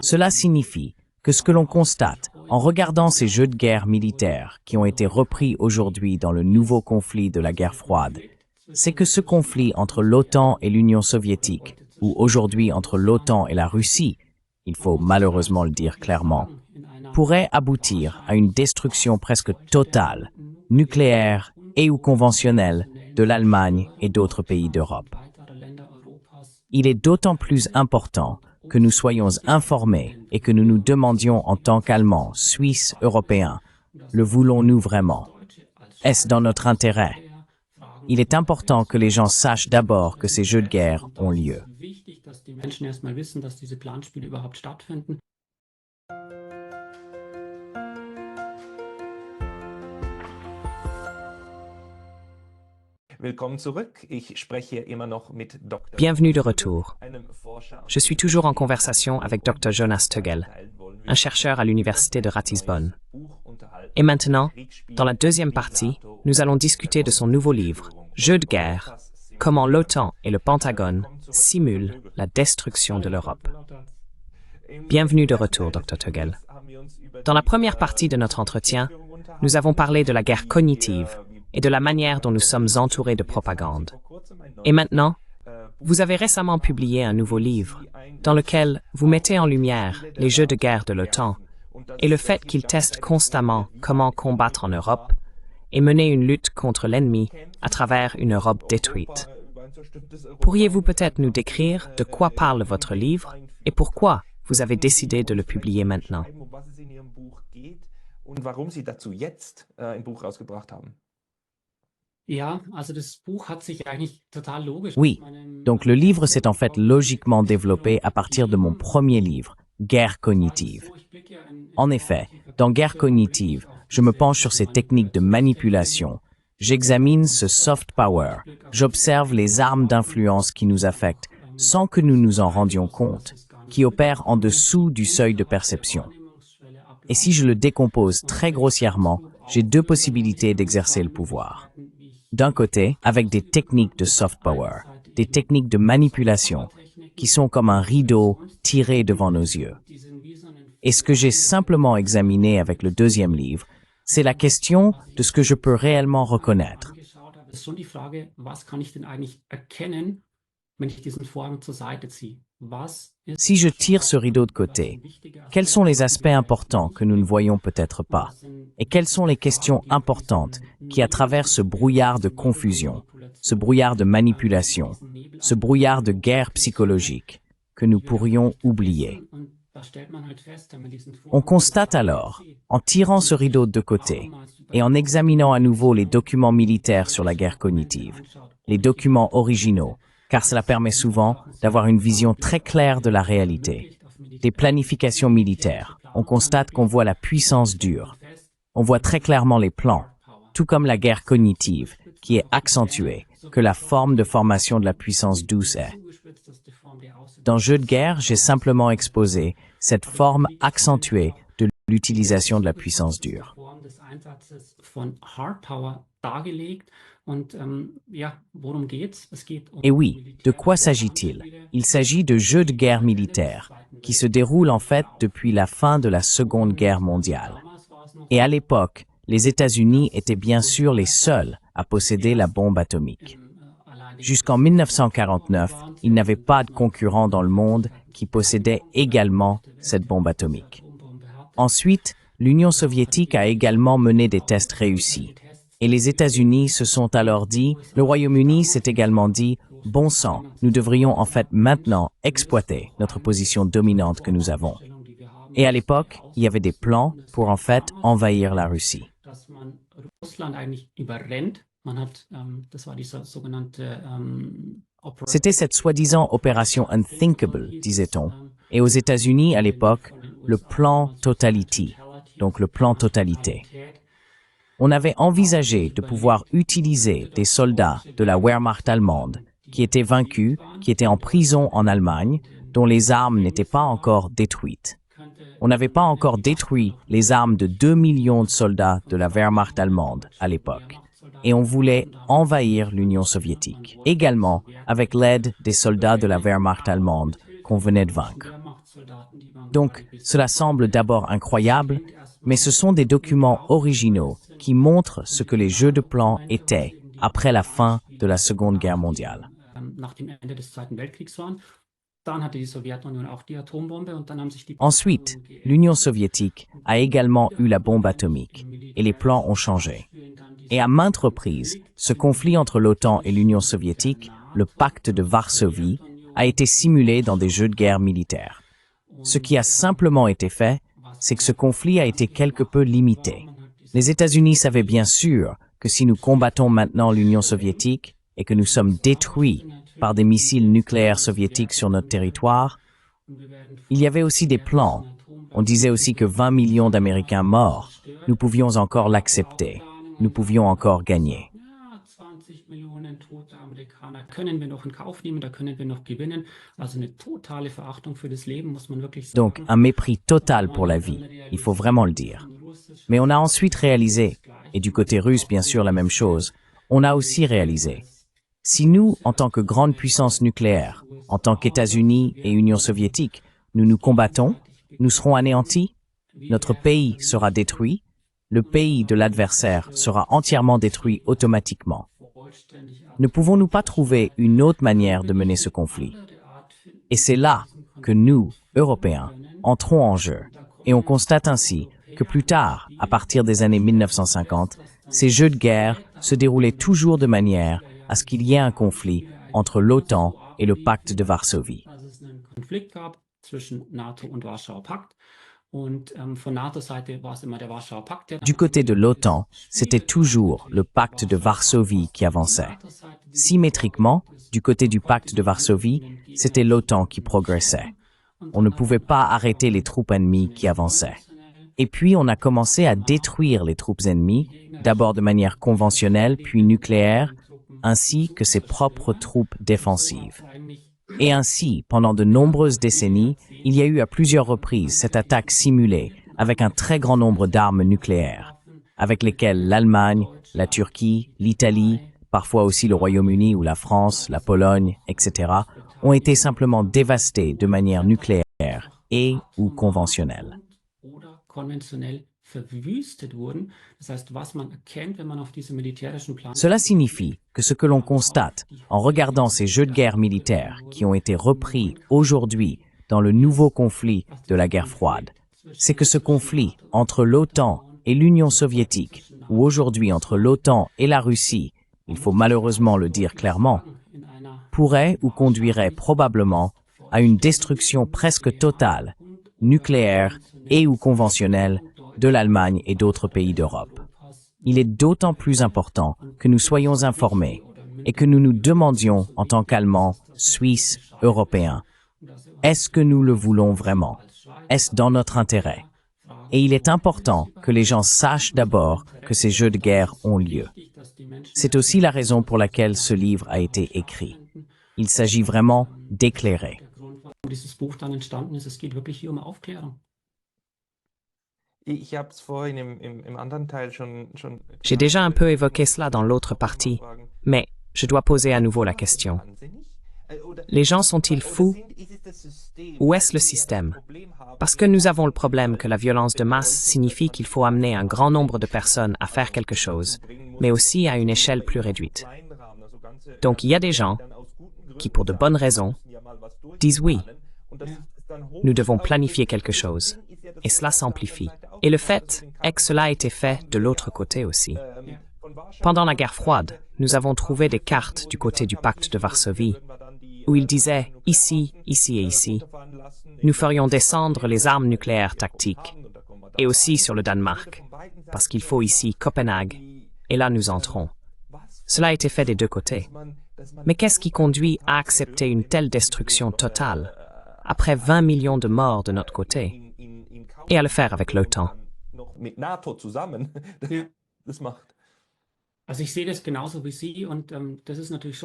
Cela signifie que ce que l'on constate en regardant ces jeux de guerre militaires qui ont été repris aujourd'hui dans le nouveau conflit de la guerre froide, c'est que ce conflit entre l'OTAN et l'Union soviétique, ou aujourd'hui entre l'OTAN et la Russie, il faut malheureusement le dire clairement, pourrait aboutir à une destruction presque totale, nucléaire et ou conventionnelle, de l'Allemagne et d'autres pays d'Europe. Il est d'autant plus important que nous soyons informés et que nous nous demandions en tant qu'Allemands, Suisses, Européens, le voulons-nous vraiment? Est-ce dans notre intérêt? Il est important que les gens sachent d'abord que ces jeux de guerre ont lieu. Bienvenue de retour. Je suis toujours en conversation avec Dr. Jonas Tögel, un chercheur à l'université de Ratisbonne. Et maintenant, dans la deuxième partie, nous allons discuter de son nouveau livre, Jeux de guerre, comment l'OTAN et le Pentagone simulent la destruction de l'Europe. Bienvenue de retour, Dr. Tögel. Dans la première partie de notre entretien, nous avons parlé de la guerre cognitive et de la manière dont nous sommes entourés de propagande. Et maintenant, vous avez récemment publié un nouveau livre dans lequel vous mettez en lumière les jeux de guerre de l'OTAN et le fait qu'ils testent constamment comment combattre en Europe et mener une lutte contre l'ennemi à travers une Europe détruite. Pourriez-vous peut-être nous décrire de quoi parle votre livre et pourquoi vous avez décidé de le publier maintenant? Oui, donc le livre s'est en fait logiquement développé à partir de mon premier livre, Guerre cognitive. En effet, dans Guerre cognitive, je me penche sur ces techniques de manipulation, j'examine ce soft power, j'observe les armes d'influence qui nous affectent sans que nous nous en rendions compte, qui opèrent en dessous du seuil de perception. Et si je le décompose très grossièrement, j'ai deux possibilités d'exercer le pouvoir. D'un côté, avec des techniques de soft power, des techniques de manipulation, qui sont comme un rideau tiré devant nos yeux. Et ce que j'ai simplement examiné avec le deuxième livre, c'est la question de ce que je peux réellement reconnaître. Si je tire ce rideau de côté, quels sont les aspects importants que nous ne voyons peut-être pas? Et quelles sont les questions importantes qui, à travers ce brouillard de confusion, ce brouillard de manipulation, ce brouillard de guerre psychologique, que nous pourrions oublier? On constate alors, en tirant ce rideau de côté et en examinant à nouveau les documents militaires sur la guerre cognitive, les documents originaux, car cela permet souvent d'avoir une vision très claire de la réalité. Des planifications militaires, on constate qu'on voit la puissance dure. On voit très clairement les plans, tout comme la guerre cognitive, qui est accentuée, que la forme de formation de la puissance douce est. Dans Jeux de guerre, j'ai simplement exposé cette forme accentuée de l'utilisation de la puissance dure. Et oui, de quoi s'agit-il? Il s'agit de jeux de guerre militaires, qui se déroulent en fait depuis la fin de la Seconde Guerre mondiale. Et à l'époque, les États-Unis étaient bien sûr les seuls à posséder la bombe atomique. Jusqu'en 1949, il n'y avait pas de concurrent dans le monde qui possédait également cette bombe atomique. Ensuite, l'Union soviétique a également mené des tests réussis. Et les États-Unis se sont alors dit, le Royaume-Uni s'est également dit, bon sang, nous devrions en fait maintenant exploiter notre position dominante que nous avons. Et à l'époque, il y avait des plans pour en fait envahir la Russie. C'était cette soi-disant opération unthinkable, disait-on. Et aux États-Unis, à l'époque, le plan Totality, donc le plan totalité. On avait envisagé de pouvoir utiliser des soldats de la Wehrmacht allemande qui étaient vaincus, qui étaient en prison en Allemagne, dont les armes n'étaient pas encore détruites. On n'avait pas encore détruit les armes de 2 millions de soldats de la Wehrmacht allemande à l'époque. et on voulait envahir l'Union soviétique, également avec l'aide des soldats de la Wehrmacht allemande qu'on venait de vaincre. Donc, cela semble d'abord incroyable, mais ce sont des documents originaux qui montrent ce que les jeux de plans étaient après la fin de la Seconde Guerre mondiale. Ensuite, l'Union soviétique a également eu la bombe atomique et les plans ont changé. Et à maintes reprises, ce conflit entre l'OTAN et l'Union soviétique, le pacte de Varsovie, a été simulé dans des jeux de guerre militaires. Ce qui a simplement été fait, c'est que ce conflit a été quelque peu limité. Les États-Unis savaient bien sûr que si nous combattons maintenant l'Union soviétique et que nous sommes détruits par des missiles nucléaires soviétiques sur notre territoire, il y avait aussi des plans. On disait aussi que 20 millions d'Américains morts, nous pouvions encore l'accepter. Nous pouvions encore gagner. Donc, un mépris total pour la vie, il faut vraiment le dire. Mais on a ensuite réalisé, et du côté russe bien sûr la même chose, on a aussi réalisé, si nous, en tant que grande puissance nucléaire, en tant qu'États-Unis et Union soviétique, nous nous combattons, nous serons anéantis, notre pays sera détruit, le pays de l'adversaire sera entièrement détruit automatiquement. Ne pouvons-nous pas trouver une autre manière de mener ce conflit? Et c'est là que nous, Européens, entrons en jeu. Et on constate ainsi que plus tard, à partir des années 1950, ces jeux de guerre se déroulaient toujours de manière à ce qu'il y ait un conflit entre l'OTAN et le pacte de Varsovie. Du côté de l'OTAN, c'était toujours le pacte de Varsovie qui avançait. Symétriquement, du côté du pacte de Varsovie, c'était l'OTAN qui progressait. On ne pouvait pas arrêter les troupes ennemies qui avançaient. Et puis on a commencé à détruire les troupes ennemies, d'abord de manière conventionnelle puis nucléaire, ainsi que ses propres troupes défensives. Et ainsi, pendant de nombreuses décennies, il y a eu à plusieurs reprises cette attaque simulée avec un très grand nombre d'armes nucléaires, avec lesquelles l'Allemagne, la Turquie, l'Italie, parfois aussi le Royaume-Uni ou la France, la Pologne, etc., ont été simplement dévastées de manière nucléaire et ou conventionnelle. Cela signifie que ce que l'on constate en regardant ces jeux de guerre militaires qui ont été repris aujourd'hui dans le nouveau conflit de la guerre froide, c'est que ce conflit entre l'OTAN et l'Union soviétique, ou aujourd'hui entre l'OTAN et la Russie, il faut malheureusement le dire clairement, pourrait ou conduirait probablement à une destruction presque totale, nucléaire et ou conventionnelle, de l'Allemagne et d'autres pays d'Europe. Il est d'autant plus important que nous soyons informés et que nous nous demandions en tant qu'Allemands, Suisses, Européens, est-ce que nous le voulons vraiment? Est-ce dans notre intérêt? Et il est important que les gens sachent d'abord que ces jeux de guerre ont lieu. C'est aussi la raison pour laquelle ce livre a été écrit. Il s'agit vraiment d'éclairer. J'ai déjà un peu évoqué cela dans l'autre partie, mais je dois poser à nouveau la question. Les gens sont-ils fous ou est-ce le système? Parce que nous avons le problème que la violence de masse signifie qu'il faut amener un grand nombre de personnes à faire quelque chose, mais aussi à une échelle plus réduite. Donc il y a des gens qui, pour de bonnes raisons, disent oui. Nous devons planifier quelque chose, et cela s'amplifie. Et le fait est que cela a été fait de l'autre côté aussi. Pendant la guerre froide, nous avons trouvé des cartes du côté du pacte de Varsovie, où il disait ici, ici et ici, nous ferions descendre les armes nucléaires tactiques, et aussi sur le Danemark, parce qu'il faut ici Copenhague, et là nous entrons. Cela a été fait des deux côtés. Mais qu'est-ce qui conduit à accepter une telle destruction totale, après 20 millions de morts de notre côté, et à le faire avec l'OTAN?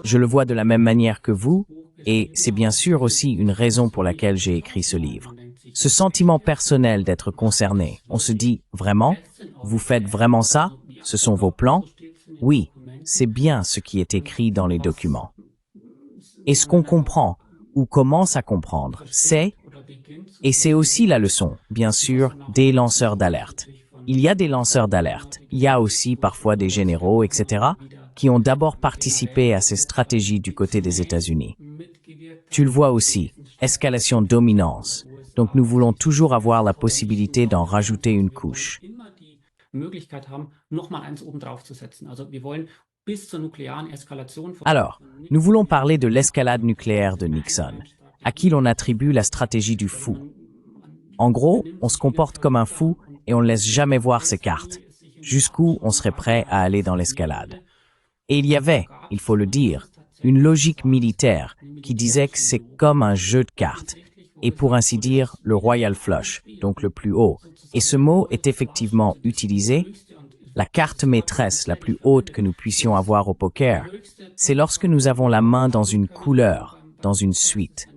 Je le vois de la même manière que vous, et c'est bien sûr aussi une raison pour laquelle j'ai écrit ce livre. Ce sentiment personnel d'être concerné, on se dit, vraiment? Vous faites vraiment ça? Ce sont vos plans? Oui, c'est bien ce qui est écrit dans les documents. Et ce qu'on comprend, ou commence à comprendre, et c'est aussi la leçon, bien sûr, des lanceurs d'alerte. Il y a des lanceurs d'alerte, il y a aussi parfois des généraux, etc., qui ont d'abord participé à ces stratégies du côté des États-Unis. Tu le vois aussi, escalation dominance. Donc nous voulons toujours avoir la possibilité d'en rajouter une couche. Alors, nous voulons parler de l'escalade nucléaire de Nixon, à qui l'on attribue la stratégie du fou. En gros, on se comporte comme un fou et on ne laisse jamais voir ses cartes, jusqu'où on serait prêt à aller dans l'escalade. Et il y avait, il faut le dire, une logique militaire qui disait que c'est comme un jeu de cartes, et pour ainsi dire, le royal flush, donc le plus haut. Et ce mot est effectivement utilisé. La carte maîtresse la plus haute que nous puissions avoir au poker, c'est lorsque nous avons la main dans une couleur, dans une suite.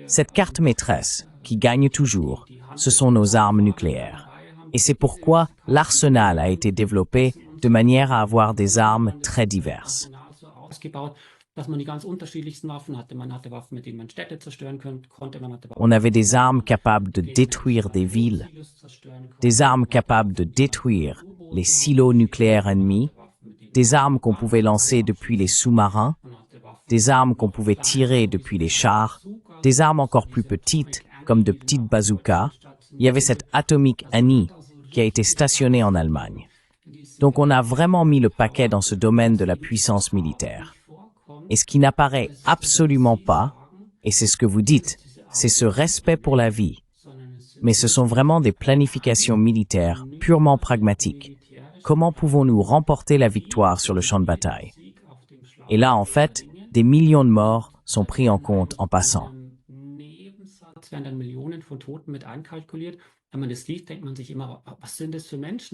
Cette carte maîtresse, qui gagne toujours, ce sont nos armes nucléaires. Et c'est pourquoi l'arsenal a été développé de manière à avoir des armes très diverses. On avait des armes capables de détruire des villes, des armes capables de détruire les silos nucléaires ennemis, des armes qu'on pouvait lancer depuis les sous-marins, des armes qu'on pouvait tirer depuis les chars, des armes encore plus petites, comme de petites bazookas. Il y avait cette Atomic Annie qui a été stationnée en Allemagne. Donc on a vraiment mis le paquet dans ce domaine de la puissance militaire. Et ce qui n'apparaît absolument pas, et c'est ce que vous dites, c'est ce respect pour la vie. Mais ce sont vraiment des planifications militaires purement pragmatiques. Comment pouvons-nous remporter la victoire sur le champ de bataille? Et là, en fait, des millions de morts sont pris en compte en passant.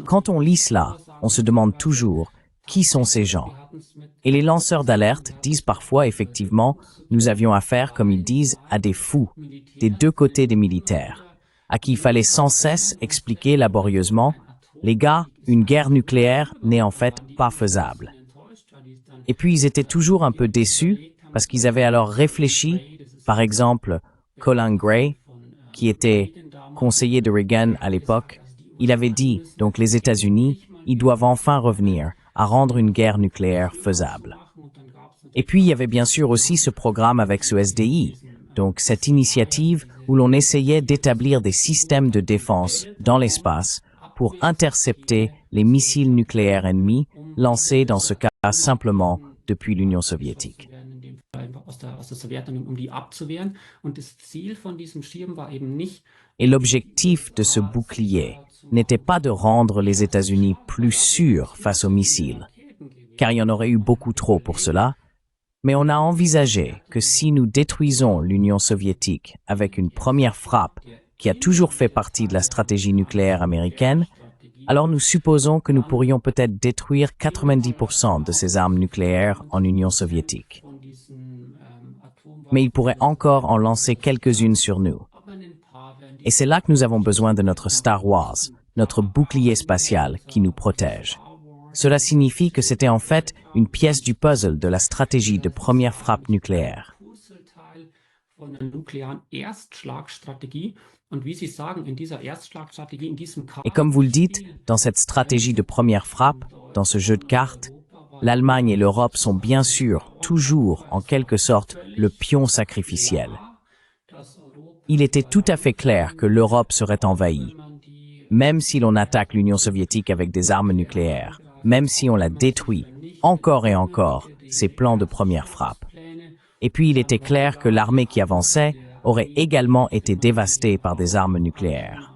Quand on lit cela, on se demande toujours qui sont ces gens. Et les lanceurs d'alerte disent parfois effectivement, nous avions affaire, comme ils disent, à des fous, des deux côtés des militaires, à qui il fallait sans cesse expliquer laborieusement, les gars, une guerre nucléaire n'est en fait pas faisable. Et puis ils étaient toujours un peu déçus parce qu'ils avaient alors réfléchi, par exemple, Colin Gray, qui était conseiller de Reagan à l'époque, il avait dit, donc les États-Unis, ils doivent enfin revenir à rendre une guerre nucléaire faisable. Et puis il y avait bien sûr aussi ce programme avec ce SDI, donc cette initiative où l'on essayait d'établir des systèmes de défense dans l'espace pour intercepter les missiles nucléaires ennemis lancés dans ce cas simplement depuis l'Union soviétique. Et l'objectif de ce bouclier n'était pas de rendre les États-Unis plus sûrs face aux missiles, car il y en aurait eu beaucoup trop pour cela, mais on a envisagé que si nous détruisons l'Union soviétique avec une première frappe qui a toujours fait partie de la stratégie nucléaire américaine, alors nous supposons que nous pourrions peut-être détruire 90% de ces armes nucléaires en Union soviétique. Mais il pourrait encore en lancer quelques-unes sur nous. Et c'est là que nous avons besoin de notre Star Wars, notre bouclier spatial qui nous protège. Cela signifie que c'était en fait une pièce du puzzle de la stratégie de première frappe nucléaire. Et comme vous le dites, dans cette stratégie de première frappe, dans ce jeu de cartes, l'Allemagne et l'Europe sont bien sûr toujours, en quelque sorte, le pion sacrificiel. Il était tout à fait clair que l'Europe serait envahie, même si l'on attaque l'Union soviétique avec des armes nucléaires, même si on la détruit, encore et encore, ses plans de première frappe. Et puis il était clair que l'armée qui avançait aurait également été dévastée par des armes nucléaires.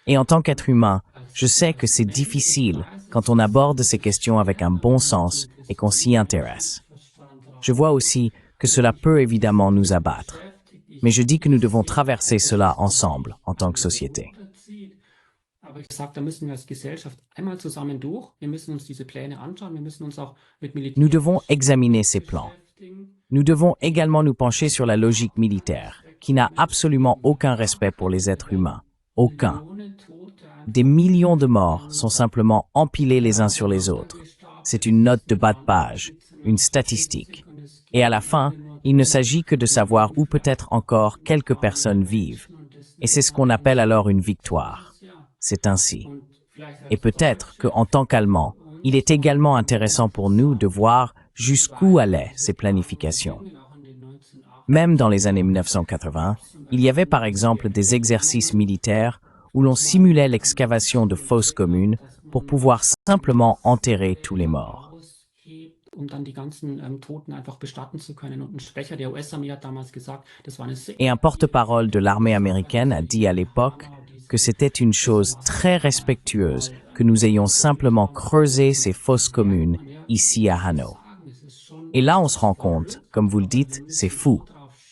Et en tant qu'être humain, je sais que c'est difficile quand on aborde ces questions avec un bon sens et qu'on s'y intéresse. Je vois aussi que cela peut évidemment nous abattre, mais je dis que nous devons traverser cela ensemble en tant que société. Nous devons examiner ces plans. Nous devons également nous pencher sur la logique militaire, qui n'a absolument aucun respect pour les êtres humains. Aucun. Des millions de morts sont simplement empilés les uns sur les autres. C'est une note de bas de page, une statistique. Et à la fin, il ne s'agit que de savoir où peut-être encore quelques personnes vivent. Et c'est ce qu'on appelle alors une victoire. C'est ainsi. Et peut-être qu'en tant qu'Allemands, il est également intéressant pour nous de voir jusqu'où allaient ces planifications. Même dans les années 1980, il y avait par exemple des exercices militaires où l'on simulait l'excavation de fosses communes pour pouvoir simplement enterrer tous les morts. Et un porte-parole de l'armée américaine a dit à l'époque que c'était une chose très respectueuse que nous ayons simplement creusé ces fosses communes ici à Hanau. Et là, on se rend compte, comme vous le dites, c'est fou.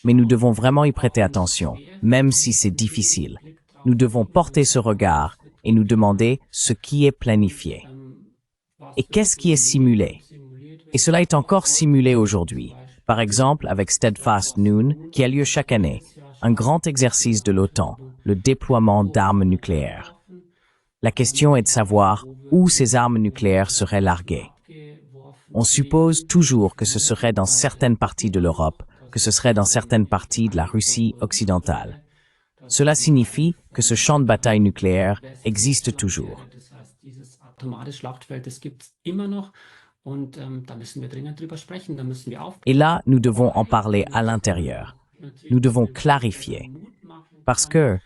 Mais nous devons vraiment y prêter attention, même si c'est difficile. Nous devons porter ce regard et nous demander ce qui est planifié. Et qu'est-ce qui est simulé? Et cela est encore simulé aujourd'hui. Par exemple, avec Steadfast Noon, qui a lieu chaque année, un grand exercice de l'OTAN, le déploiement d'armes nucléaires. La question est de savoir où ces armes nucléaires seraient larguées. On suppose toujours que ce serait dans certaines parties de l'Europe, que ce serait dans certaines parties de la Russie occidentale. Cela signifie que ce champ de bataille nucléaire existe toujours. Et là, nous devons en parler à l'intérieur. Nous devons clarifier. Parce que,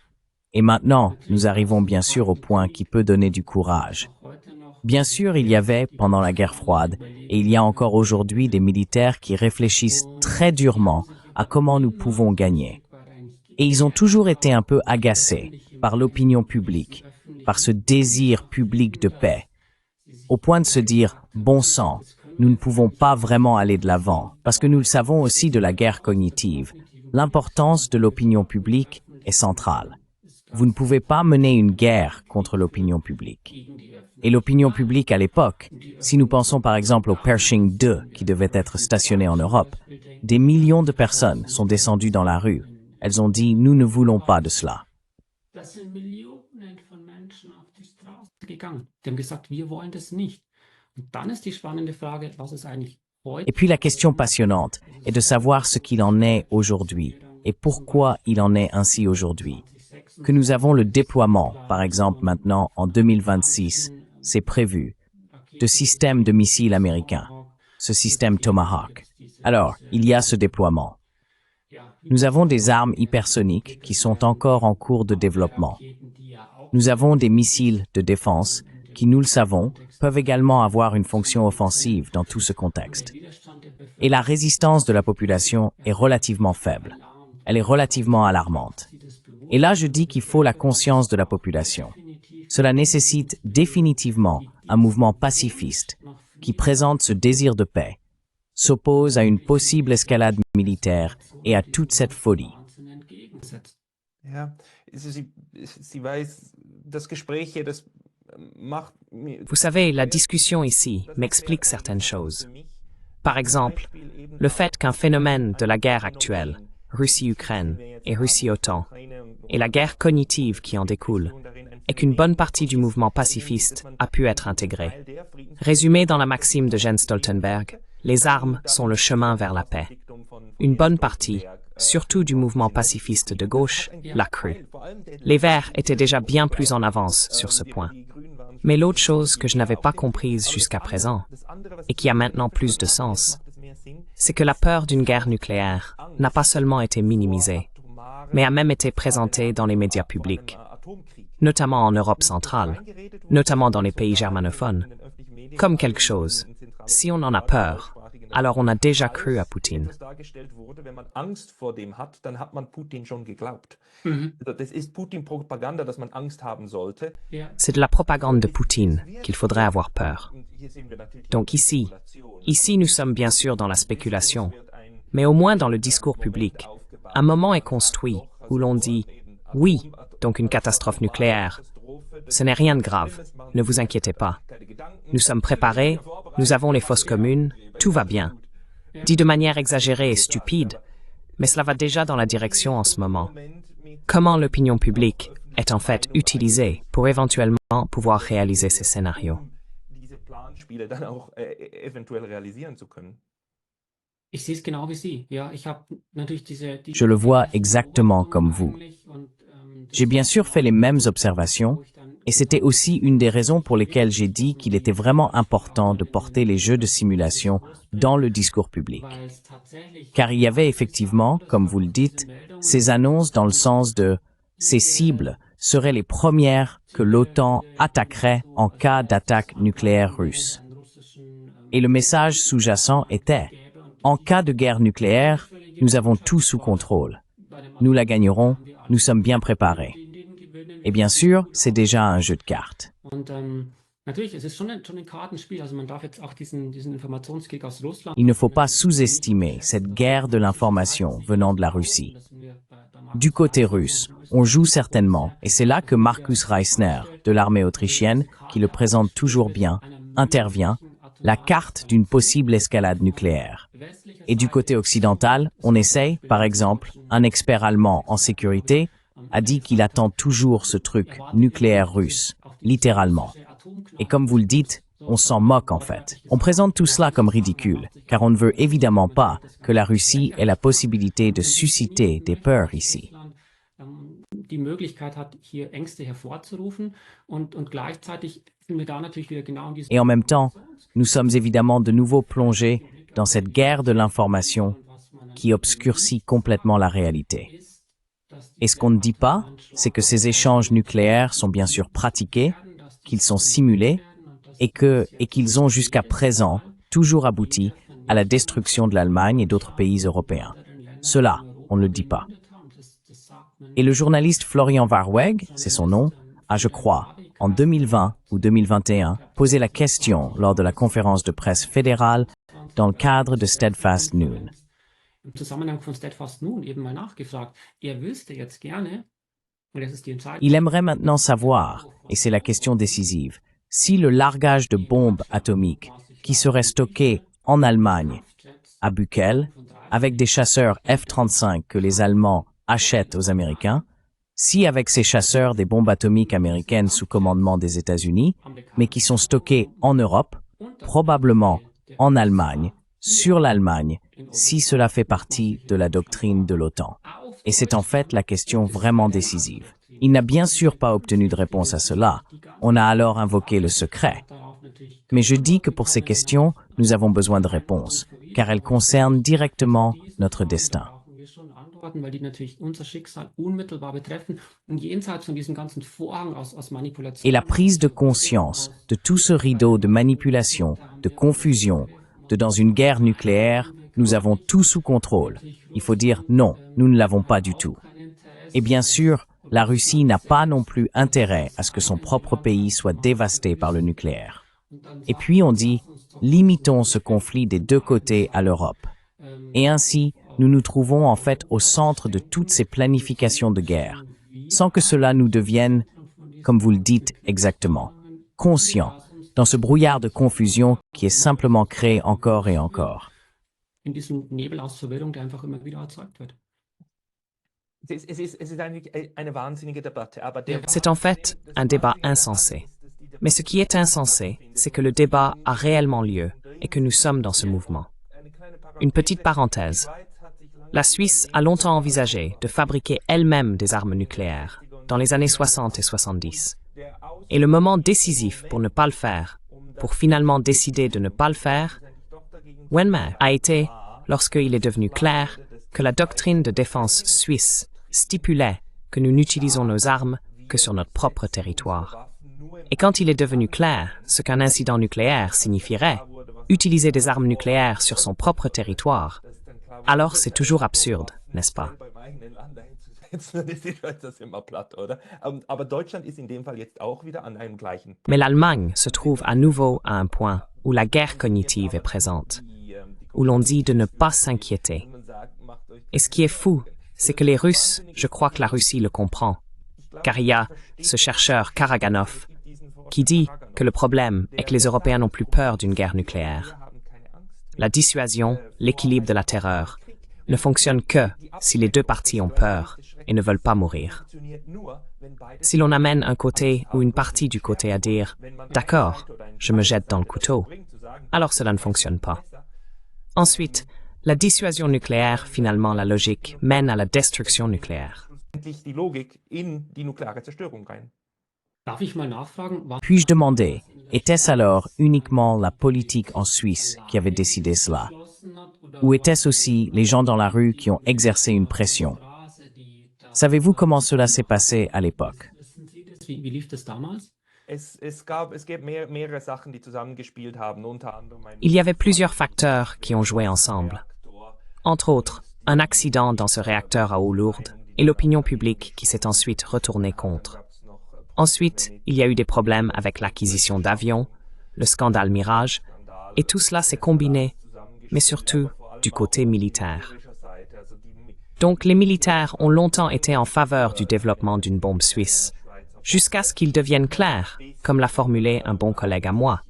et maintenant, nous arrivons bien sûr au point qui peut donner du courage. Bien sûr, il y avait, pendant la guerre froide, et il y a encore aujourd'hui des militaires qui réfléchissent très durement à comment nous pouvons gagner. Et ils ont toujours été un peu agacés par l'opinion publique, par ce désir public de paix, au point de se dire « bon sang, nous ne pouvons pas vraiment aller de l'avant », parce que nous le savons aussi de la guerre cognitive. L'importance de l'opinion publique est centrale. Vous ne pouvez pas mener une guerre contre l'opinion publique. Et l'opinion publique à l'époque, si nous pensons par exemple au Pershing 2 qui devait être stationné en Europe, des millions de personnes sont descendues dans la rue. Elles ont dit « nous ne voulons pas de cela ». Et puis la question passionnante est de savoir ce qu'il en est aujourd'hui et pourquoi il en est ainsi aujourd'hui. Que nous avons le déploiement, par exemple maintenant en 2026, c'est prévu, de systèmes de missiles américains, ce système Tomahawk. Alors, il y a ce déploiement. Nous avons des armes hypersoniques qui sont encore en cours de développement. Nous avons des missiles de défense qui, nous le savons, peuvent également avoir une fonction offensive dans tout ce contexte. Et la résistance de la population est relativement faible. Elle est relativement alarmante. Et là, je dis qu'il faut la conscience de la population. Cela nécessite définitivement un mouvement pacifiste qui présente ce désir de paix, s'oppose à une possible escalade militaire et à toute cette folie. Vous savez, la discussion ici m'explique certaines choses. Par exemple, le fait qu'un phénomène de la guerre actuelle, Russie-Ukraine et Russie-OTAN, et la guerre cognitive qui en découle, et qu'une bonne partie du mouvement pacifiste a pu être intégrée. Résumé dans la maxime de Jens Stoltenberg, les armes sont le chemin vers la paix. Une bonne partie, surtout du mouvement pacifiste de gauche, l'a cru. Les Verts étaient déjà bien plus en avance sur ce point. Mais l'autre chose que je n'avais pas comprise jusqu'à présent, et qui a maintenant plus de sens, c'est que la peur d'une guerre nucléaire n'a pas seulement été minimisée, mais a même été présentée dans les médias publics, notamment en Europe centrale, notamment dans les pays germanophones, comme quelque chose. Si on en a peur, alors on a déjà cru à Poutine. C'est de la propagande de Poutine qu'il faudrait avoir peur. Donc ici, nous sommes bien sûr dans la spéculation, mais au moins dans le discours public, un moment est construit où l'on dit « oui, donc une catastrophe nucléaire. Ce n'est rien de grave, ne vous inquiétez pas. Nous sommes préparés, nous avons les fosses communes, tout va bien. » Dit de manière exagérée et stupide, mais cela va déjà dans la direction en ce moment. Comment l'opinion publique est en fait utilisée pour éventuellement pouvoir réaliser ces scénarios. Spiele dann auch eventuell realisieren zu können. Je le vois exactement comme vous. J'ai bien sûr fait les mêmes observations, et c'était aussi une des raisons pour lesquelles j'ai dit qu'il était vraiment important de porter les jeux de simulation dans le discours public. Car il y avait effectivement, comme vous le dites, ces annonces dans le sens de « ces cibles seraient les premières que l'OTAN attaquerait en cas d'attaque nucléaire russe ». Et le message sous-jacent était « en cas de guerre nucléaire, nous avons tout sous contrôle. Nous la gagnerons, nous sommes bien préparés. » Et bien sûr, c'est déjà un jeu de cartes. Il ne faut pas sous-estimer cette guerre de l'information venant de la Russie. Du côté russe, on joue certainement, et c'est là que Markus Reisner, de l'armée autrichienne, qui le présente toujours bien, intervient, la carte d'une possible escalade nucléaire. Et du côté occidental, on essaye, par exemple, un expert allemand en sécurité a dit qu'il attend toujours ce truc nucléaire russe, littéralement. Et comme vous le dites, on s'en moque en fait. On présente tout cela comme ridicule, car on ne veut évidemment pas que la Russie ait la possibilité de susciter des peurs ici. Et en même temps, nous sommes évidemment de nouveau plongés dans cette guerre de l'information qui obscurcit complètement la réalité. Et ce qu'on ne dit pas, c'est que ces échanges nucléaires sont bien sûr pratiqués, qu'ils sont simulés, et qu'ils ont jusqu'à présent toujours abouti à la destruction de l'Allemagne et d'autres pays européens. Cela, on ne le dit pas. Et le journaliste Florian Warweg, c'est son nom, a, je crois, en 2020 ou 2021, posé la question lors de la conférence de presse fédérale dans le cadre de Steadfast Noon. Il aimerait maintenant savoir, et c'est la question décisive, si le largage de bombes atomiques qui seraient stockées en Allemagne, à Buchel, avec des chasseurs F-35 que les Allemands achètent aux Américains, si avec ces chasseurs des bombes atomiques américaines sous commandement des États-Unis, mais qui sont stockées en Europe, probablement en Allemagne, sur l'Allemagne, si cela fait partie de la doctrine de l'OTAN. Et c'est en fait la question vraiment décisive. Il n'a bien sûr pas obtenu de réponse à cela. On a alors invoqué le secret. Mais je dis que pour ces questions, nous avons besoin de réponses, car elles concernent directement notre destin. Et la prise de conscience de tout ce rideau de manipulation, de confusion, de dans une guerre nucléaire, nous avons tout sous contrôle. Il faut dire non, nous ne l'avons pas du tout. Et bien sûr, la Russie n'a pas non plus intérêt à ce que son propre pays soit dévasté par le nucléaire. Et puis on dit, limitons ce conflit des deux côtés à l'Europe. Et ainsi, nous nous trouvons en fait au centre de toutes ces planifications de guerre, sans que cela nous devienne, comme vous le dites exactement, conscients, dans ce brouillard de confusion qui est simplement créé encore et encore. C'est en fait un débat insensé. Mais ce qui est insensé, c'est que le débat a réellement lieu et que nous sommes dans ce mouvement. Une petite parenthèse. La Suisse a longtemps envisagé de fabriquer elle-même des armes nucléaires, dans les années 60 et 70. Et le moment décisif pour ne pas le faire, pour finalement décider de ne pas le faire, a été lorsqu'il est devenu clair que la doctrine de défense suisse stipulait que nous n'utilisons nos armes que sur notre propre territoire. Et quand il est devenu clair ce qu'un incident nucléaire signifierait, utiliser des armes nucléaires sur son propre territoire, alors c'est toujours absurde, n'est-ce pas? Mais l'Allemagne se trouve à nouveau à un point où la guerre cognitive est présente, où l'on dit de ne pas s'inquiéter. Et ce qui est fou, c'est que les Russes, je crois que la Russie le comprend, car il y a ce chercheur Karaganov qui dit que le problème est que les Européens n'ont plus peur d'une guerre nucléaire. La dissuasion, l'équilibre de la terreur, ne fonctionne que si les deux parties ont peur et ne veulent pas mourir. Si l'on amène un côté ou une partie du côté à dire « D'accord, je me jette dans le couteau. Alors cela ne fonctionne pas. Ensuite, la dissuasion nucléaire, finalement la logique, mène à la destruction nucléaire. Die Logik in die nukleare Zerstörung rein. Puis-je demander, était-ce alors uniquement la politique en Suisse qui avait décidé cela? Ou était-ce aussi les gens dans la rue qui ont exercé une pression? Savez-vous comment cela s'est passé à l'époque? Es gäbe mehrere Sachen, die zusammengespielt haben, unter anderem Il y avait plusieurs facteurs qui ont joué ensemble. Entre autres, un accident dans ce réacteur à eau lourde et l'opinion publique qui s'est ensuite retournée contre. Ensuite, il y a eu des problèmes avec l'acquisition d'avions, le scandale Mirage, et tout cela s'est combiné, mais surtout du côté militaire. Donc les militaires ont longtemps été en faveur du développement d'une bombe suisse, jusqu'à ce qu'il devienne clair, comme l'a formulé un bon collègue à moi.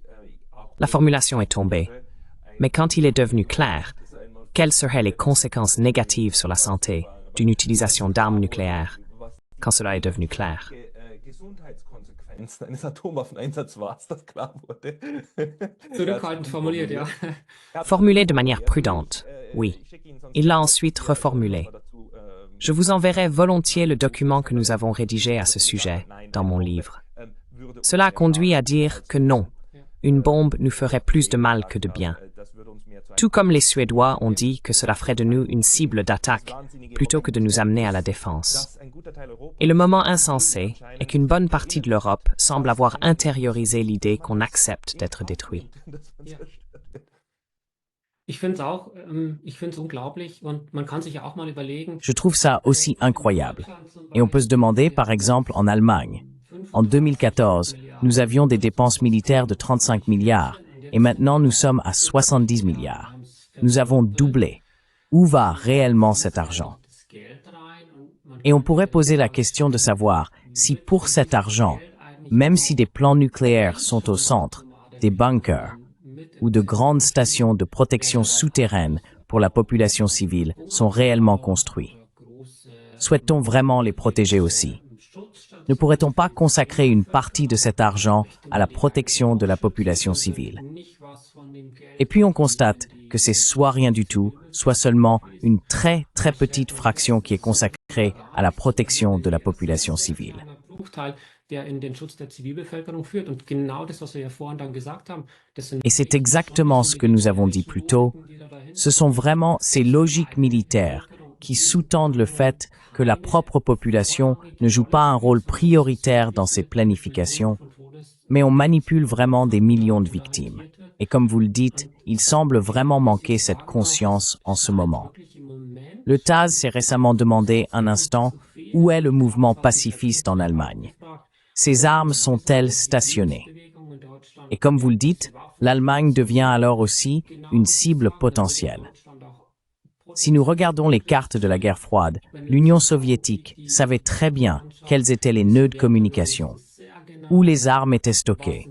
La formulation est tombée, mais quand il est devenu clair, quelles seraient les conséquences négatives sur la santé d'une utilisation d'armes nucléaires, quand cela est devenu clair? Gesundheitskonsequenzen eines Atomwaffeneinsatzes war, das klar wurde. Zurückhaltend formuliert, ja. Formulé de manière prudente, oui. Il l'a ensuite reformulé. Je vous enverrai volontiers le document que nous avons rédigé à ce sujet dans mon livre. Cela a conduit à dire que non, une bombe nous ferait plus de mal que de bien. Tout comme les Suédois ont dit que cela ferait de nous une cible d'attaque plutôt que de nous amener à la défense. Et le moment insensé est qu'une bonne partie de l'Europe semble avoir intériorisé l'idée qu'on accepte d'être détruit. Je trouve ça aussi incroyable. Et on peut se demander, par exemple, en Allemagne. En 2014, nous avions des dépenses militaires de 35 milliards. Et maintenant, nous sommes à 70 milliards. Nous avons doublé. Où va réellement cet argent? Et on pourrait poser la question de savoir si pour cet argent, même si des plans nucléaires sont au centre, des bunkers ou de grandes stations de protection souterraines pour la population civile sont réellement construits. Souhaite-t-on vraiment les protéger aussi? Ne pourrait-on pas consacrer une partie de cet argent à la protection de la population civile? Et puis on constate que c'est soit rien du tout, soit seulement une très très petite fraction qui est consacrée à la protection de la population civile. Et c'est exactement ce que nous avons dit plus tôt. Ce sont vraiment ces logiques militaires qui sous-tendent le fait que la propre population ne joue pas un rôle prioritaire dans ces planifications, mais on manipule vraiment des millions de victimes. Et comme vous le dites, il semble vraiment manquer cette conscience en ce moment. Le TASS s'est récemment demandé un instant où est le mouvement pacifiste en Allemagne. Ces armes sont-elles stationnées? Et comme vous le dites, l'Allemagne devient alors aussi une cible potentielle. Si nous regardons les cartes de la guerre froide, l'Union soviétique savait très bien quels étaient les nœuds de communication, où les armes étaient stockées,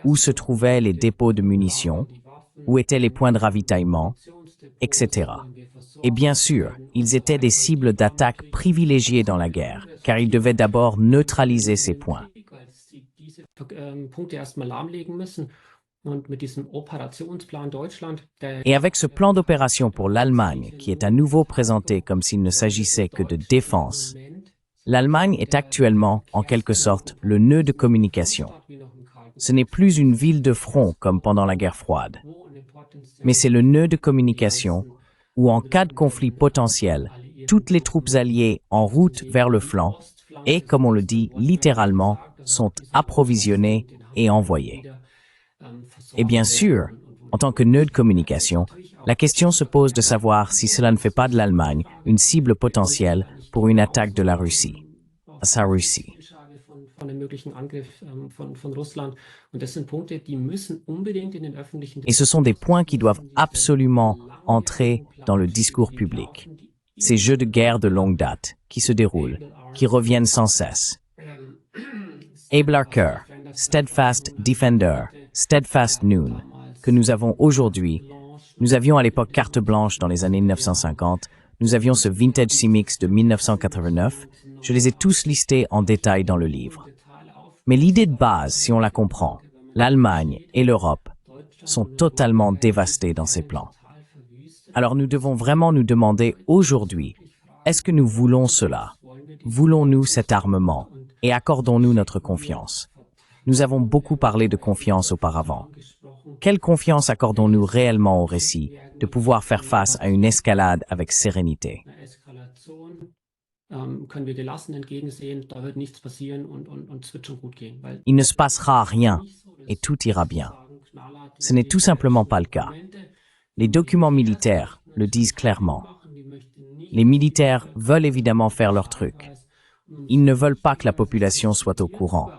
où se trouvaient les dépôts de munitions, où étaient les points de ravitaillement, etc. Et bien sûr, ils étaient des cibles d'attaque privilégiées dans la guerre, car ils devaient d'abord neutraliser ces points. Et avec ce plan d'opération pour l'Allemagne, qui est à nouveau présenté comme s'il ne s'agissait que de défense, l'Allemagne est actuellement, en quelque sorte, le nœud de communication. Ce n'est plus une ville de front comme pendant la guerre froide, mais c'est le nœud de communication où, en cas de conflit potentiel, toutes les troupes alliées en route vers le flanc et, comme on le dit littéralement, sont approvisionnées et envoyées. Et bien sûr, en tant que nœud de communication, la question se pose de savoir si cela ne fait pas de l'Allemagne une cible potentielle pour une attaque de la Russie, à sa Russie. Et ce sont des points qui doivent absolument entrer dans le discours public. Ces jeux de guerre de longue date qui se déroulent, qui reviennent sans cesse. Abe Larker, Steadfast Defender, Steadfast Noon, que nous avons aujourd'hui. Nous avions à l'époque carte blanche dans les années 1950. Nous avions ce Vintage CMX de 1989. Je les ai tous listés en détail dans le livre. Mais l'idée de base, si on la comprend, L'Allemagne et l'Europe sont totalement dévastées dans ces plans. Alors nous devons vraiment nous demander aujourd'hui, est-ce que nous voulons cela? Voulons-nous cet armement? Et accordons-nous notre confiance? Nous avons beaucoup parlé de confiance auparavant. Quelle confiance accordons-nous réellement au récit de pouvoir faire face à une escalade avec sérénité? Il ne se passera rien et tout ira bien. Ce n'est tout simplement pas le cas. Les documents militaires le disent clairement. Les militaires veulent évidemment faire leur truc. Ils ne veulent pas que la population soit au courant.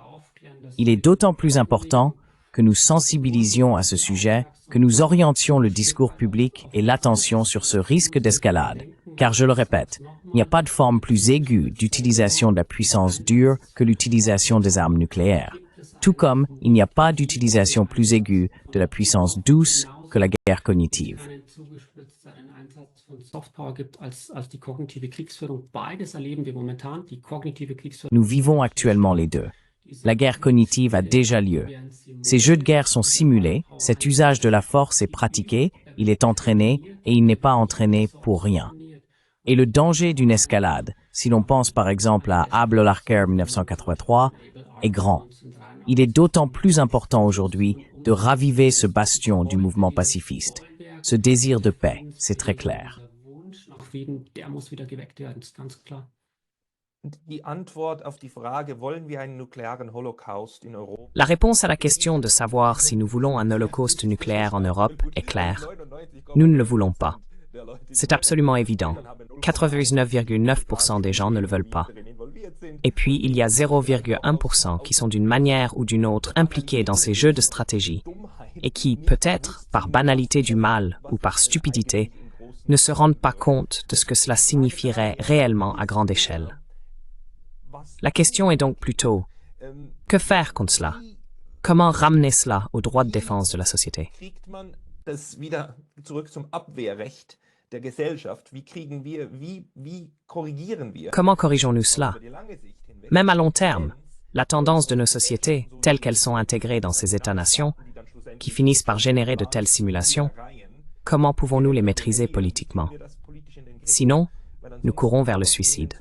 Il est d'autant plus important que nous sensibilisions à ce sujet, que nous orientions le discours public et l'attention sur ce risque d'escalade. Car je le répète, il n'y a pas de forme plus aiguë d'utilisation de la puissance dure que l'utilisation des armes nucléaires. Tout comme il n'y a pas d'utilisation plus aiguë de la puissance douce que la guerre cognitive. Nous vivons actuellement les deux. La guerre cognitive a déjà lieu. Ces jeux de guerre sont simulés, cet usage de la force est pratiqué, il est entraîné et il n'est pas entraîné pour rien. Et le danger d'une escalade, si l'on pense par exemple à Abel Larker 1983, est grand. Il est d'autant plus important aujourd'hui de raviver ce bastion du mouvement pacifiste. Ce désir de paix, c'est très clair. La réponse à la question de savoir si nous voulons un holocauste nucléaire en Europe est claire. Nous ne le voulons pas. C'est absolument évident. 99,9% des gens ne le veulent pas. Et puis, il y a 0,1% qui sont d'une manière ou d'une autre impliqués dans ces jeux de stratégie et qui, peut-être, par banalité du mal ou par stupidité, ne se rendent pas compte de ce que cela signifierait réellement à grande échelle. La question est donc plutôt, que faire contre cela? Comment ramener cela au droit de défense de la société? Comment corrigeons-nous cela? Même à long terme, la tendance de nos sociétés, telles qu'elles sont intégrées dans ces États-nations, qui finissent par générer de telles simulations, comment pouvons-nous les maîtriser politiquement? Sinon, nous courons vers le suicide.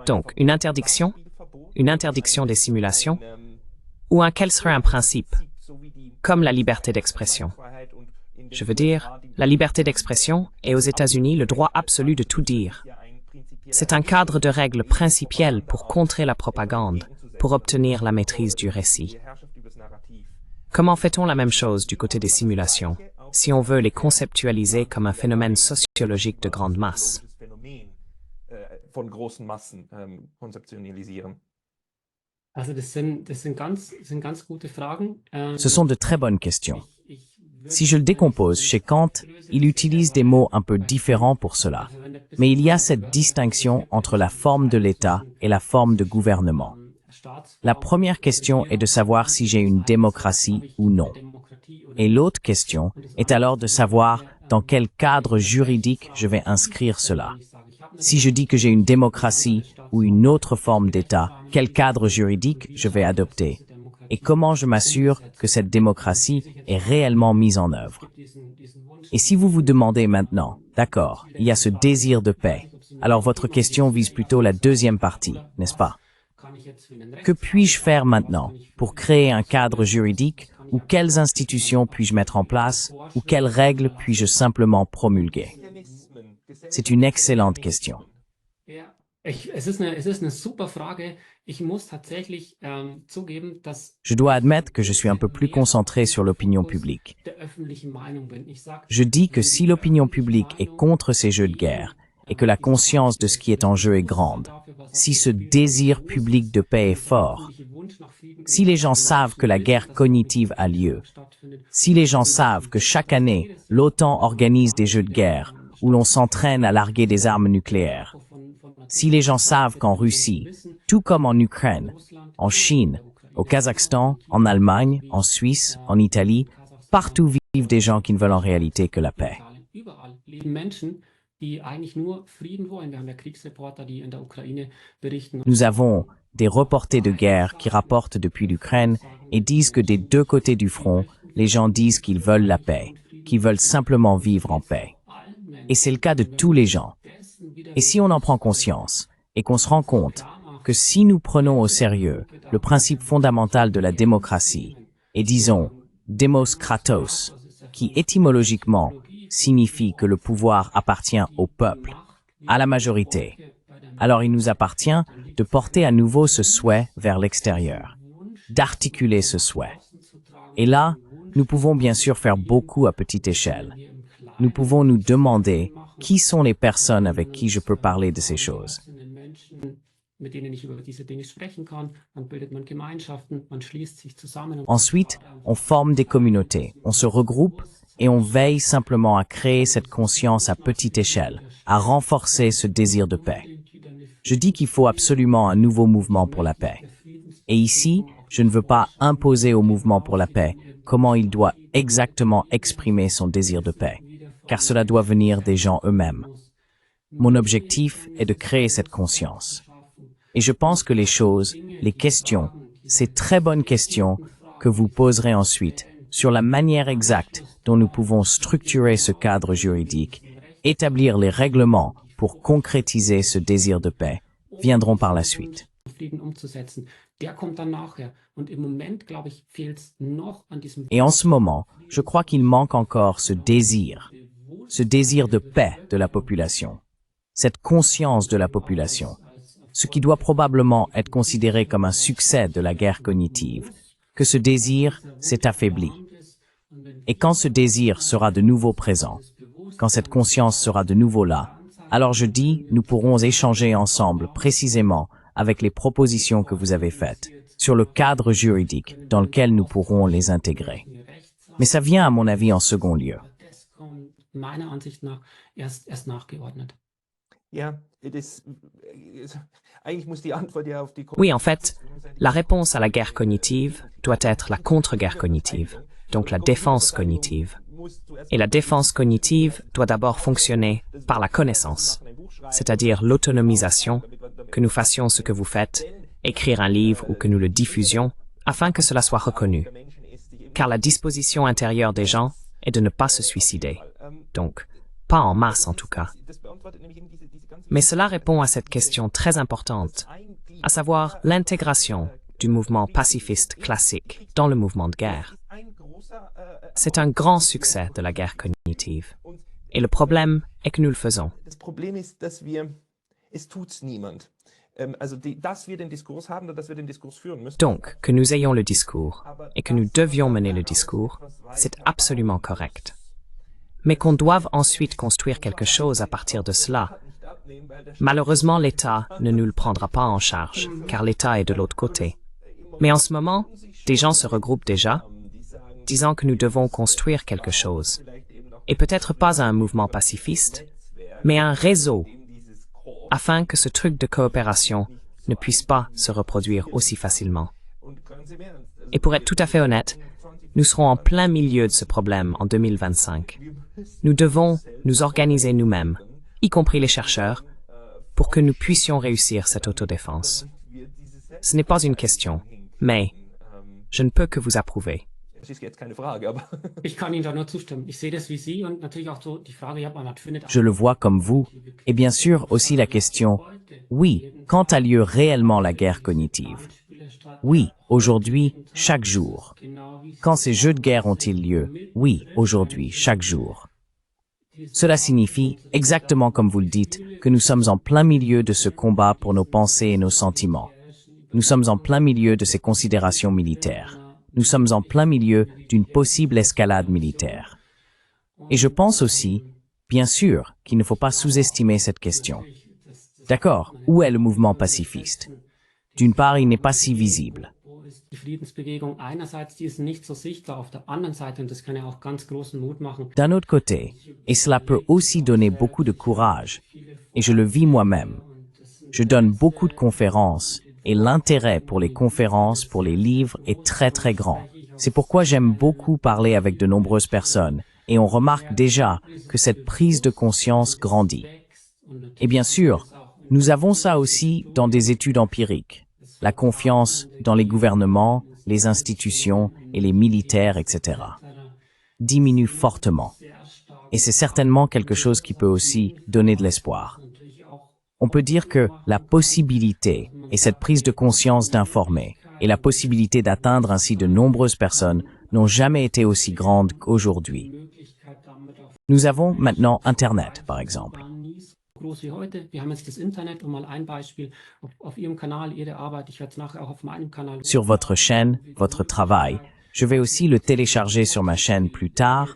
Donc, une interdiction des simulations, ou quel serait un principe, comme la liberté d'expression? Je veux dire, la liberté d'expression est aux États-Unis le droit absolu de tout dire. C'est un cadre de règles principielles pour contrer la propagande, pour obtenir la maîtrise du récit. Comment fait-on la même chose du côté des simulations, si on veut les conceptualiser comme un phénomène sociologique de grande masse? Ce sont de très bonnes questions. Si je le décompose, chez Kant, il utilise des mots un peu différents pour cela. Mais il y a cette distinction entre la forme de l'État et la forme de gouvernement. La première question est de savoir si j'ai une démocratie ou non. Et l'autre question est alors de savoir dans quel cadre juridique je vais inscrire cela. Si je dis que j'ai une démocratie ou une autre forme d'État, quel cadre juridique je vais adopter? Et comment je m'assure que cette démocratie est réellement mise en œuvre? Et si vous vous demandez maintenant, d'accord, il y a ce désir de paix, alors votre question vise plutôt la deuxième partie, n'est-ce pas? Que puis-je faire maintenant pour créer un cadre juridique ou quelles institutions puis-je mettre en place ou quelles règles puis-je simplement promulguer? C'est une excellente question. Je dois admettre que je suis un peu plus concentré sur l'opinion publique. Je dis que si l'opinion publique est contre ces jeux de guerre et que la conscience de ce qui est en jeu est grande, si ce désir public de paix est fort, si les gens savent que la guerre cognitive a lieu, si les gens savent que chaque année, l'OTAN organise des jeux de guerre où l'on s'entraîne à larguer des armes nucléaires, si les gens savent qu'en Russie, tout comme en Ukraine, en Chine, au Kazakhstan, en Allemagne, en Suisse, en Italie, partout vivent des gens qui ne veulent en réalité que la paix. Nous avons des reportés de guerre qui rapportent depuis l'Ukraine et disent que des deux côtés du front, les gens disent qu'ils veulent la paix, qu'ils veulent simplement vivre en paix. Et c'est le cas de tous les gens. Et si on en prend conscience, et qu'on se rend compte que si nous prenons au sérieux le principe fondamental de la démocratie, et disons « demos kratos », qui étymologiquement signifie que le pouvoir appartient au peuple, à la majorité, alors il nous appartient de porter à nouveau ce souhait vers l'extérieur, d'articuler ce souhait. Et là, nous pouvons bien sûr faire beaucoup à petite échelle. Nous pouvons nous demander qui sont les personnes avec qui je peux parler de ces choses. Ensuite, on forme des communautés, on se regroupe et on veille simplement à créer cette conscience à petite échelle, à renforcer ce désir de paix. Je dis qu'il faut absolument un nouveau mouvement pour la paix. Et ici, je ne veux pas imposer au mouvement pour la paix comment il doit exactement exprimer son désir de paix, car cela doit venir des gens eux-mêmes. Mon objectif est de créer cette conscience. Et je pense que les choses, les questions, ces très bonnes questions que vous poserez ensuite sur la manière exacte dont nous pouvons structurer ce cadre juridique, établir les règlements pour concrétiser ce désir de paix, viendront par la suite. Et en ce moment, je crois qu'il manque encore ce désir de paix de la population, cette conscience de la population, ce qui doit probablement être considéré comme un succès de la guerre cognitive, que ce désir s'est affaibli. Et quand ce désir sera de nouveau présent, quand cette conscience sera de nouveau là, alors je dis, nous pourrons échanger ensemble précisément avec les propositions que vous avez faites sur le cadre juridique dans lequel nous pourrons les intégrer. Mais ça vient à mon avis en second lieu. Oui, en fait, la réponse à la guerre cognitive doit être la contre-guerre cognitive, donc la défense cognitive. Et la défense cognitive doit d'abord fonctionner par la connaissance, c'est-à-dire l'autonomisation, que nous fassions ce que vous faites, écrire un livre ou que nous le diffusions, afin que cela soit reconnu. Car la disposition intérieure des gens est de ne pas se suicider. Donc, pas en masse en tout cas. Mais cela répond à cette question très importante, à savoir l'intégration du mouvement pacifiste classique dans le mouvement de guerre. C'est un grand succès de la guerre cognitive. Et le problème est que nous le faisons. Donc, que nous ayons le discours et que nous devions mener le discours, c'est absolument correct. Mais qu'on doive ensuite construire quelque chose à partir de cela. Malheureusement, l'État ne nous le prendra pas en charge, car l'État est de l'autre côté. Mais en ce moment, des gens se regroupent déjà, disant que nous devons construire quelque chose. Et peut-être pas un mouvement pacifiste, mais un réseau, afin que ce truc de coopération ne puisse pas se reproduire aussi facilement. Et pour être tout à fait honnête, nous serons en plein milieu de ce problème en 2025. Nous devons nous organiser nous-mêmes, y compris les chercheurs, pour que nous puissions réussir cette autodéfense. Ce n'est pas une question, mais je ne peux que vous approuver. Je le vois comme vous, et bien sûr aussi la question, oui, quand a lieu réellement la guerre cognitive? Oui, aujourd'hui, chaque jour. Quand ces jeux de guerre ont-ils lieu? Oui, aujourd'hui, chaque jour. Cela signifie, exactement comme vous le dites, que nous sommes en plein milieu de ce combat pour nos pensées et nos sentiments. Nous sommes en plein milieu de ces considérations militaires. Nous sommes en plein milieu d'une possible escalade militaire. Et je pense aussi, bien sûr, qu'il ne faut pas sous-estimer cette question. D'accord, où est le mouvement pacifiste? D'une part, il n'est pas si visible. D'un autre côté, et cela peut aussi donner beaucoup de courage, et je le vis moi-même, je donne beaucoup de conférences, et l'intérêt pour les conférences, pour les livres est très très grand. C'est pourquoi j'aime beaucoup parler avec de nombreuses personnes, et on remarque déjà que cette prise de conscience grandit. Et bien sûr, nous avons ça aussi dans des études empiriques. la confiance dans les gouvernements, les institutions et les militaires, etc. diminue fortement. Et c'est certainement quelque chose qui peut aussi donner de l'espoir. On peut dire que la possibilité et cette prise de conscience d'informer et la possibilité d'atteindre ainsi de nombreuses personnes n'ont jamais été aussi grandes qu'aujourd'hui. Nous avons maintenant Internet, par exemple. Groß wie heute. Wir haben jetzt das Internet, um mal ein Beispiel auf Ihrem Kanal, Ihre Arbeit, ich werde es nachher auch auf meinem Kanal. Sur votre chaîne, votre travail. Je vais aussi le télécharger sur ma chaîne plus tard.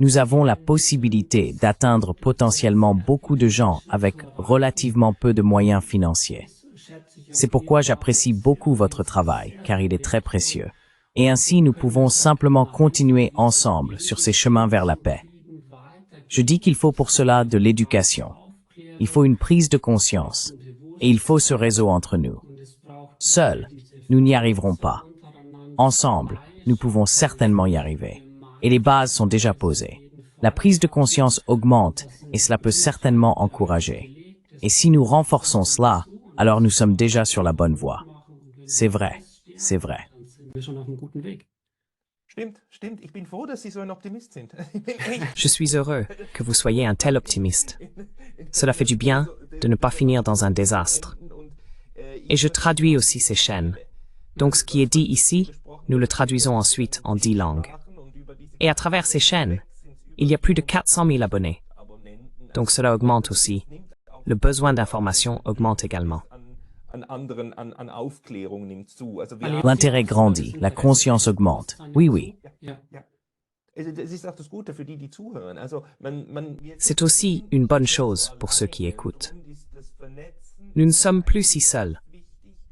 Nous avons la possibilité d'atteindre potentiellement beaucoup de gens avec relativement peu de moyens financiers. C'est pourquoi j'apprécie beaucoup votre travail, car il est très précieux. Et ainsi, nous pouvons simplement continuer ensemble sur ces chemins vers la paix. Je dis qu'il faut pour cela de l'éducation. Il faut une prise de conscience. Et il faut ce réseau entre nous. Seuls, nous n'y arriverons pas. Ensemble, nous pouvons certainement y arriver. Et les bases sont déjà posées. La prise de conscience augmente et cela peut certainement encourager. Et si nous renforçons cela, alors nous sommes déjà sur la bonne voie. C'est vrai, c'est vrai. Je suis heureux que vous soyez un tel optimiste. Cela fait du bien de ne pas finir dans un désastre. Et je traduis aussi ces chaînes. Donc ce qui est dit ici, nous le traduisons ensuite en 10 langues. Et à travers ces chaînes, il y a plus de 400 000 abonnés. Donc cela augmente aussi. Le besoin d'information augmente également. L'intérêt grandit, la conscience augmente. Oui, oui. C'est aussi une bonne chose pour ceux qui écoutent. Nous ne sommes plus si seuls.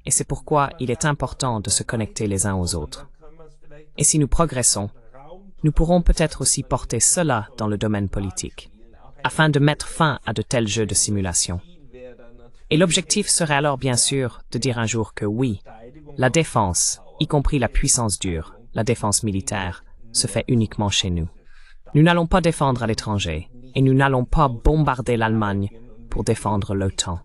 Et c'est pourquoi il est important de se connecter les uns aux autres. Et si nous progressons, nous pourrons peut-être aussi porter cela dans le domaine politique, afin de mettre fin à de tels jeux de simulation. Et l'objectif serait alors bien sûr de dire un jour que oui, la défense, y compris la puissance dure, la défense militaire, se fait uniquement chez nous. Nous n'allons pas défendre à l'étranger, et nous n'allons pas bombarder l'Allemagne pour défendre l'OTAN.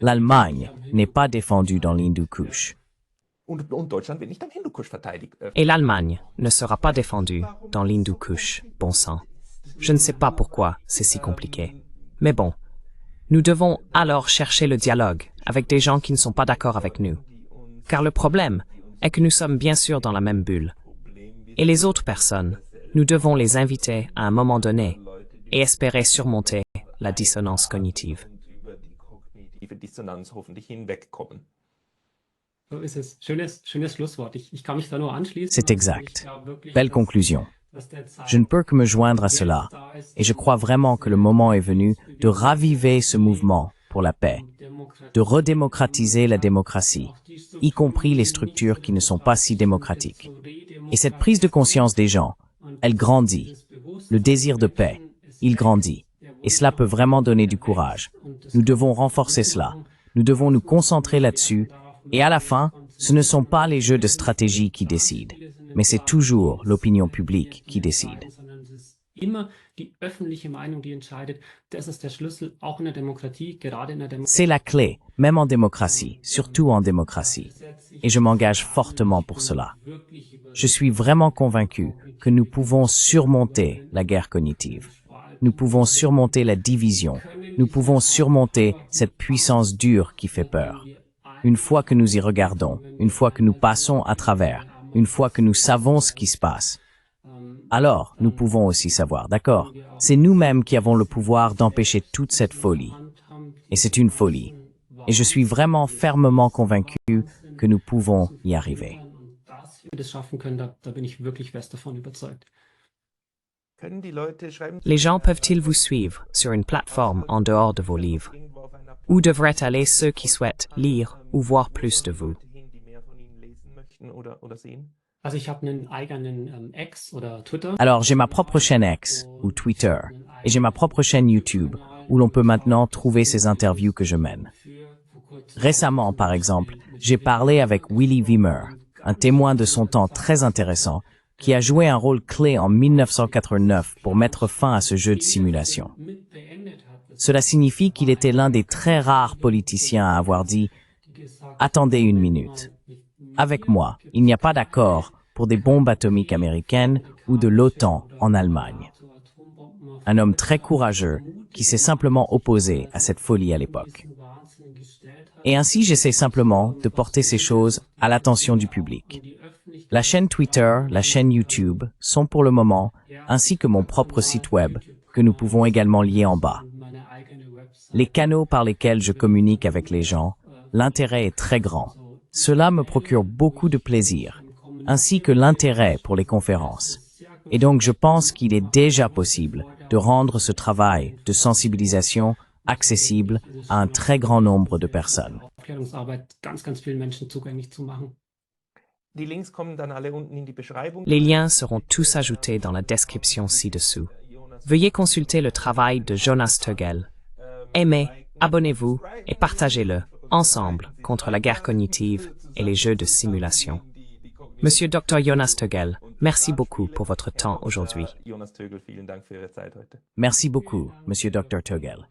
L'Allemagne n'est pas défendue dans l'Hindu-Kush. Et l'Allemagne ne sera pas défendue dans l'Hindu-Kush, bon sang. Je ne sais pas pourquoi c'est si compliqué. Mais bon, nous devons alors chercher le dialogue avec des gens qui ne sont pas d'accord avec nous. Car le problème est que nous sommes bien sûr dans la même bulle. Et les autres personnes, nous devons les inviter à un moment donné et espérer surmonter la dissonance cognitive. C'est exact. Belle conclusion. Je ne peux que me joindre à cela, et je crois vraiment que le moment est venu de raviver ce mouvement pour la paix, de redémocratiser la démocratie, y compris les structures qui ne sont pas si démocratiques. Et cette prise de conscience des gens, elle grandit. Le désir de paix, il grandit. Et cela peut vraiment donner du courage. Nous devons renforcer cela. Nous devons nous concentrer là-dessus. Et à la fin, ce ne sont pas les jeux de stratégie qui décident, mais c'est toujours l'opinion publique qui décide. C'est la clé, même en démocratie, surtout en démocratie. Et je m'engage fortement pour cela. Je suis vraiment convaincu que nous pouvons surmonter la guerre cognitive. Nous pouvons surmonter la division. Nous pouvons surmonter cette puissance dure qui fait peur. Une fois que nous y regardons, une fois que nous passons à travers, une fois que nous savons ce qui se passe, alors nous pouvons aussi savoir, d'accord? C'est nous-mêmes qui avons le pouvoir d'empêcher toute cette folie. Et c'est une folie. Et je suis vraiment fermement convaincu que nous pouvons y arriver. Les gens peuvent-ils vous suivre sur une plateforme en dehors de vos livres? Où devraient aller ceux qui souhaitent lire ou voir plus de vous? Alors, j'ai ma propre chaîne X ou Twitter, et j'ai ma propre chaîne YouTube, où l'on peut maintenant trouver ces interviews que je mène. Récemment, par exemple, j'ai parlé avec Willy Wimmer, un témoin de son temps très intéressant, qui a joué un rôle clé en 1989 pour mettre fin à ce jeu de simulation. Cela signifie qu'il était l'un des très rares politiciens à avoir dit « Attendez une minute. Avec moi, il n'y a pas d'accord pour des bombes atomiques américaines ou de l'OTAN en Allemagne. » Un homme très courageux qui s'est simplement opposé à cette folie à l'époque. Et ainsi, j'essaie simplement de porter ces choses à l'attention du public. La chaîne Twitter, la chaîne YouTube sont pour le moment, ainsi que mon propre site web, que nous pouvons également lier en bas. Les canaux par lesquels je communique avec les gens, l'intérêt est très grand. Cela me procure beaucoup de plaisir, ainsi que l'intérêt pour les conférences. Et donc je pense qu'il est déjà possible de rendre ce travail de sensibilisation accessible à un très grand nombre de personnes. Les liens seront tous ajoutés dans la description ci-dessous. Veuillez consulter le travail de Jonas Tögel. Aimez, abonnez-vous et partagez-le ensemble contre la guerre cognitive et les jeux de simulation. Monsieur Dr. Jonas Tögel, merci beaucoup pour votre temps aujourd'hui. Merci beaucoup, Monsieur Dr. Tögel.